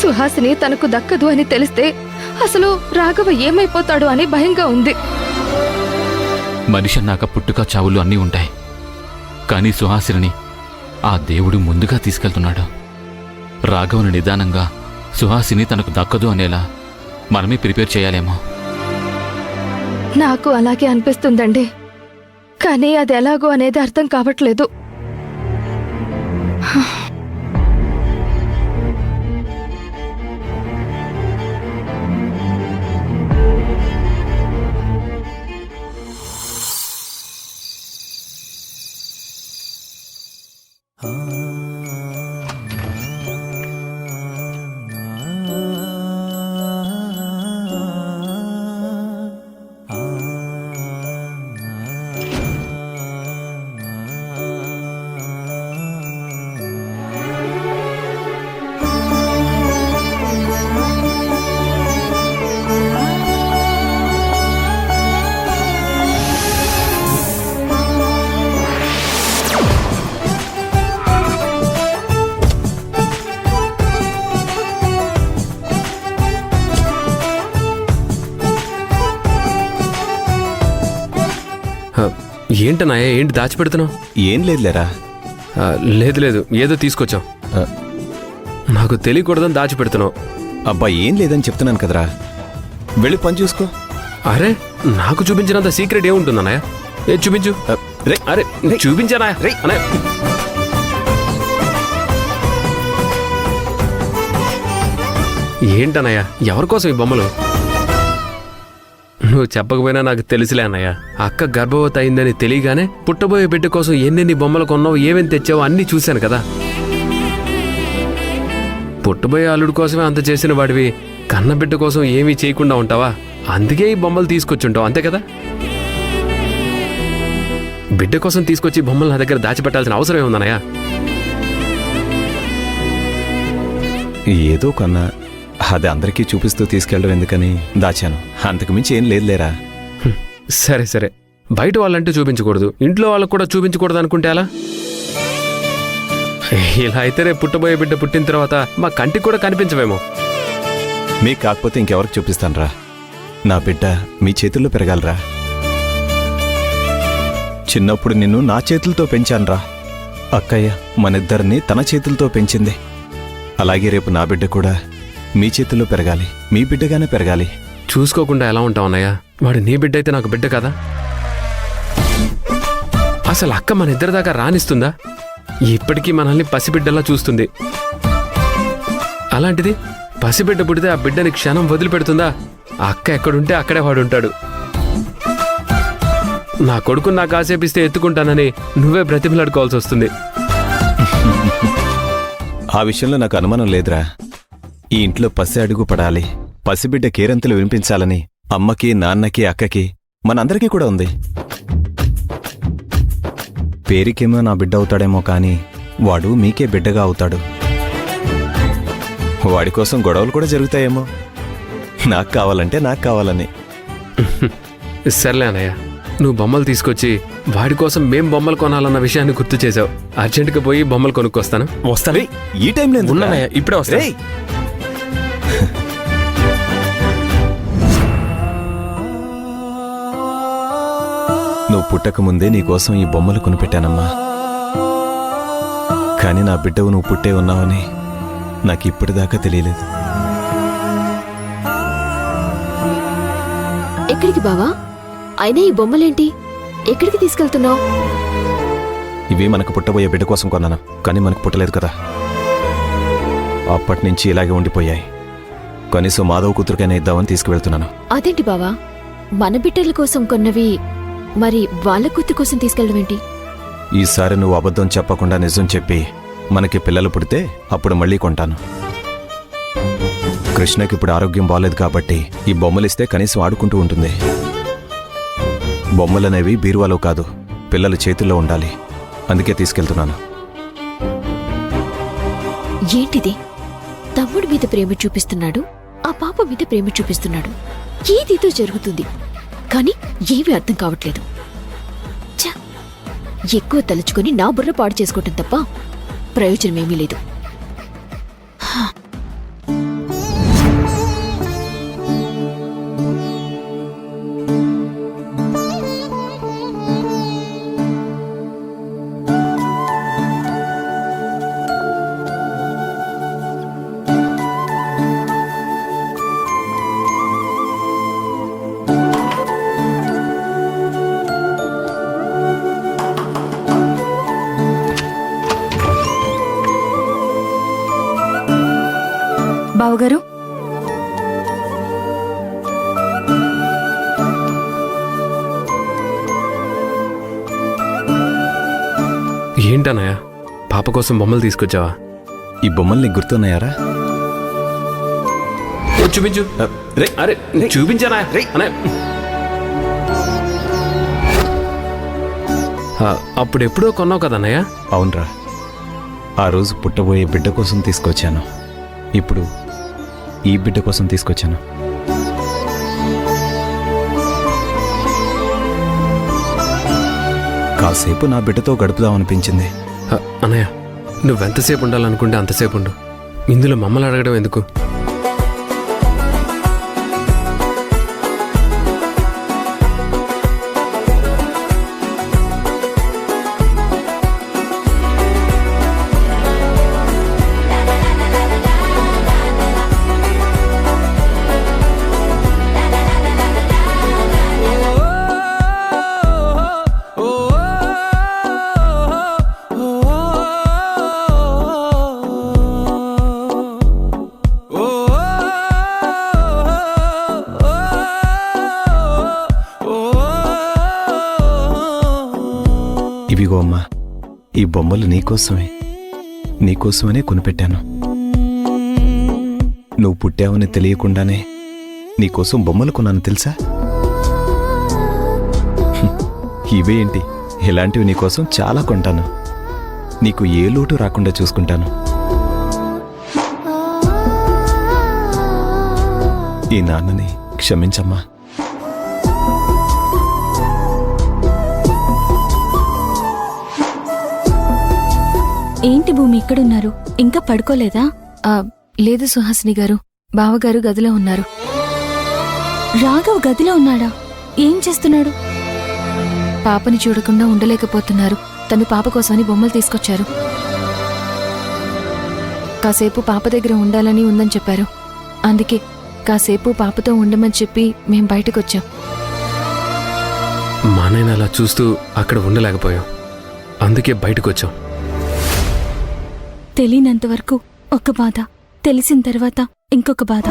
సుహాసిని తనకు దక్కదు అని తెలిస్తే అసలు రాఘవ ఏమైపోతాడు అని భయంగా ఉంది. మనిషి అన్నాక పుట్టుక చావులు అన్నీ ఉంటాయి. కానీ సుహాసిని ఆ దేవుడు ముందుగా తీసుకెళ్తున్నాడు. రాఘవను నిదానంగా సుహాసిని తనకు దక్కదు అనేలా మనమే ప్రిపేర్ చేయాలేమో. నాకు అలాగే అనిపిస్తుందండి. కానీ అది ఎలాగో అనేది అర్థం కావట్లేదు. ఏంటన్నాయా, ఏంటి దాచిపెడుతున్నావు? ఏం లేదులేరా. లేదు లేదు, ఏదో తీసుకొచ్చావు. నాకు తెలియకూడదని దాచిపెడుతున్నావు. అబ్బా ఏం లేదని చెప్తున్నాను కదరా, వెళ్ళి పని చూసుకో. అరే నాకు చూపించినంత సీక్రెట్ ఏముంటుందన్నయ్య? ఏ చూపించు. అరే చూపించానా? ఏంటన్నయ్య, ఎవరికోసం ఈ బొమ్మలు? నువ్వు చెప్పకపోయినా నాకు తెలిసిలే అన్నయ్య. అక్క గర్భవతి అయిందని తెలియగానే పుట్టబోయే బిడ్డ కోసం ఎన్నెన్ని బొమ్మలు కొన్నావు, ఏమేమి తెచ్చావో అన్నీ చూశాను కదా. పుట్టబోయే అల్లుడి కోసమే అంత చేసిన వాడివి కన్న బిడ్డ కోసం ఏమీ చేయకుండా ఉంటావా? అందుకే ఈ బొమ్మలు తీసుకొచ్చుంటావు, అంతే కదా? బిడ్డ కోసం తీసుకొచ్చి బొమ్మలు నా దగ్గర దాచిపెట్టాల్సిన అవసరం ఏముందన్నయ్య? ఏదో కన్నా అది అందరికీ చూపిస్తూ తీసుకెళ్ళడం ఎందుకని దాచాను, అంతకుమించి ఏం లేదులేరా. సరే సరే, బయట వాళ్ళంటే చూపించకూడదు, ఇంట్లో వాళ్ళకు కూడా చూపించకూడదు అనుకుంటే అలా? ఇలా అయితే రేపు పుట్టబోయే బిడ్డ పుట్టిన తర్వాత మా కంటికి కూడా కనిపించవేమో. మీకు కాకపోతే ఇంకెవరికి చూపిస్తానురా. నా బిడ్డ మీ చేతుల్లో పెరగాలరా. చిన్నప్పుడు నిన్ను నా చేతులతో పెంచానురా. అక్కయ్య మనిద్దరిని తన చేతులతో పెంచింది. అలాగే రేపు నా బిడ్డ కూడా మీ చేతుల్లో పెరగాలి, మీ బిడ్డగానే పెరగాలి. చూసుకోకుండా ఎలా ఉంటావన్నయ్య? వాడు నీ బిడ్డ అయితే నాకు బిడ్డ కదా. అసలు అక్క మన ఇద్దరి దాకా రానిస్తుందా? ఇప్పటికీ మనల్ని పసిబిడ్డలా చూస్తుంది. అలాంటిది పసిబిడ్డ పుడితే ఆ బిడ్డని క్షణం వదిలిపెడుతుందా? అక్క ఎక్కడుంటే అక్కడే వాడుంటాడు. నా కొడుకుని నాకు ఆసేపిస్తే ఎత్తుకుంటానని నువ్వే బ్రతిమలాడుకోవాల్సి వస్తుంది. ఆ విషయంలో నాకు అనుమానం లేదురా. ఈ ఇంట్లో పసి అడుగు పడాలి, పసిబిడ్డ కేరంతలు వినిపించాలని అమ్మకి, నాన్నకి, అక్కకి, మనందరికీ కూడా ఉంది. పేరుకేమో నా బిడ్డ అవుతాడేమో కానీ వాడు మీకే బిడ్డగా అవుతాడు. వాడి కోసం గొడవలు కూడా జరుగుతాయేమో, నాకు కావాలంటే నాకు కావాలని. సర్లే అన్నయ్య, నువ్వు బొమ్మలు తీసుకొచ్చి వాడి కోసం మేం బొమ్మలు కొనాలన్న విషయాన్ని గుర్తు చేసావు. అర్జెంటుగా పోయి బొమ్మలు కొనుక్కొస్తాను. వస్తాను. ఈ టైంలో ఉన్నానయ్య, ఇప్పుడే వస్తా. నువ్వు పుట్టకముందే నీకోసం ఈ బొమ్మలు కొనిపెట్టానమ్మా. కానీ నా బిడ్డవు నువ్వు పుట్టే ఉన్నావని నాకు ఇప్పటిదాకా తెలియలేదు. ఎక్కడికి బావా? అయినా ఈ బొమ్మలేంటి? ఎక్కడికి తీసుకెళ్తున్నావు? ఇవి మనకు పుట్టబోయే బిడ్డ కోసం కొన్నాను, కానీ మనకు పుట్టలేదు కదా. అప్పటి నుంచి ఇలాగే ఉండిపోయాయి. కనీసం మాధవ్ కూతురికైనా ఇద్దామని తీసుకువెళ్తున్నాను. అదేంటి బావా, మన బిడ్డల కోసం కొన్నవి మరి వాళ్ళ కూతురు కోసం తీసుకెళ్ళడం ఏంటి? ఈసారి నువ్వు అబద్ధం చెప్పకుండా నిజం చెప్పి మనకి పిల్లలు పుడితే అప్పుడు మళ్ళీ కొంటాను. కృష్ణకి ఇప్పుడు ఆరోగ్యం బాలేదు కాబట్టి ఈ బొమ్మలిస్తే కనీసం ఆడుకుంటూ ఉంటుంది. బొమ్మలనేవి బీరువాలో కాదు, పిల్లల చేతుల్లో ఉండాలి. అందుకే తీసుకెళ్తున్నాను. ఏంటిది? తమ్ముడి మీద ప్రేమ చూపిస్తున్నాడు, ఆ పాప మీద ప్రేమ చూపిస్తున్నాడు. ఏదేదో జరుగుతుంది, కానీ ఏమీ అర్థం కావట్లేదు. ఎక్కువ తలుచుకొని నా బుర్ర పాడు చేసుకోవటం తప్ప ప్రయోజనమేమీ లేదు. బావగారు ఏంటన్నయ్య పాప కోసం బొమ్మలు తీసుకొచ్చావా? ఈ బొమ్మలు నీకు గుర్తున్నాయారా? చూపించు. రే అరే చూపించానా? అన్నయ్య అప్పుడెప్పుడో కొన్నావు కదన్నయ్య. అవునరా, ఆ రోజు పుట్టబోయే బిడ్డ కోసం తీసుకొచ్చాను. ఇప్పుడు ఈ బిడ్డ కోసం తీసుకొచ్చాను. కాసేపు నా బిడ్డతో గడుపుదామనిపించింది. అన్నయ్య నువ్వెంతసేపు ఉండాలనుకుంటే అంతసేపు ఉండు. ఇందులో మమ్మల్ని అడగడం ఎందుకు? ఇవిగో అమ్మా, ఈ బొమ్మలు నీకోసమనే కొనిపెట్టాను. నువ్వు పుట్టావని తెలియకుండానే నీకోసం బొమ్మలు కొన్నాను తెలుసా? ఇవేంటి, ఇలాంటివి నీకోసం చాలా కొంటాను. నీకు ఏ లోటు రాకుండా చూసుకుంటాను. ఈ నాన్నని క్షమించమ్మా. ఏంటి భూమి ఇక్కడున్నారు? ఇంకా పడుకోలేదా? లేదు సుహాసిని గారు, బావగారు గదిలో ఉన్నారు. రాఘవ్ గదిలో ఉన్నాడా? ఏం చేస్తున్నాడు? పాపని చూడకుండా ఉండలేకపోతున్నారు. తను పాప కోసమని బొమ్మలు తీసుకొచ్చారు. కాసేపు పాప దగ్గర ఉండాలని ఉందని చెప్పారు. అందుకే కాసేపు పాపతో ఉండమని చెప్పి మేం బయటకొచ్చాం. మా నాయన అలా చూస్తూ అక్కడ ఉండలేకపోయాం, అందుకే బయటకు వచ్చాం. తెలియనంతవరకు ఒక బాధ, తెలిసిన తర్వాత ఇంకొక బాధ.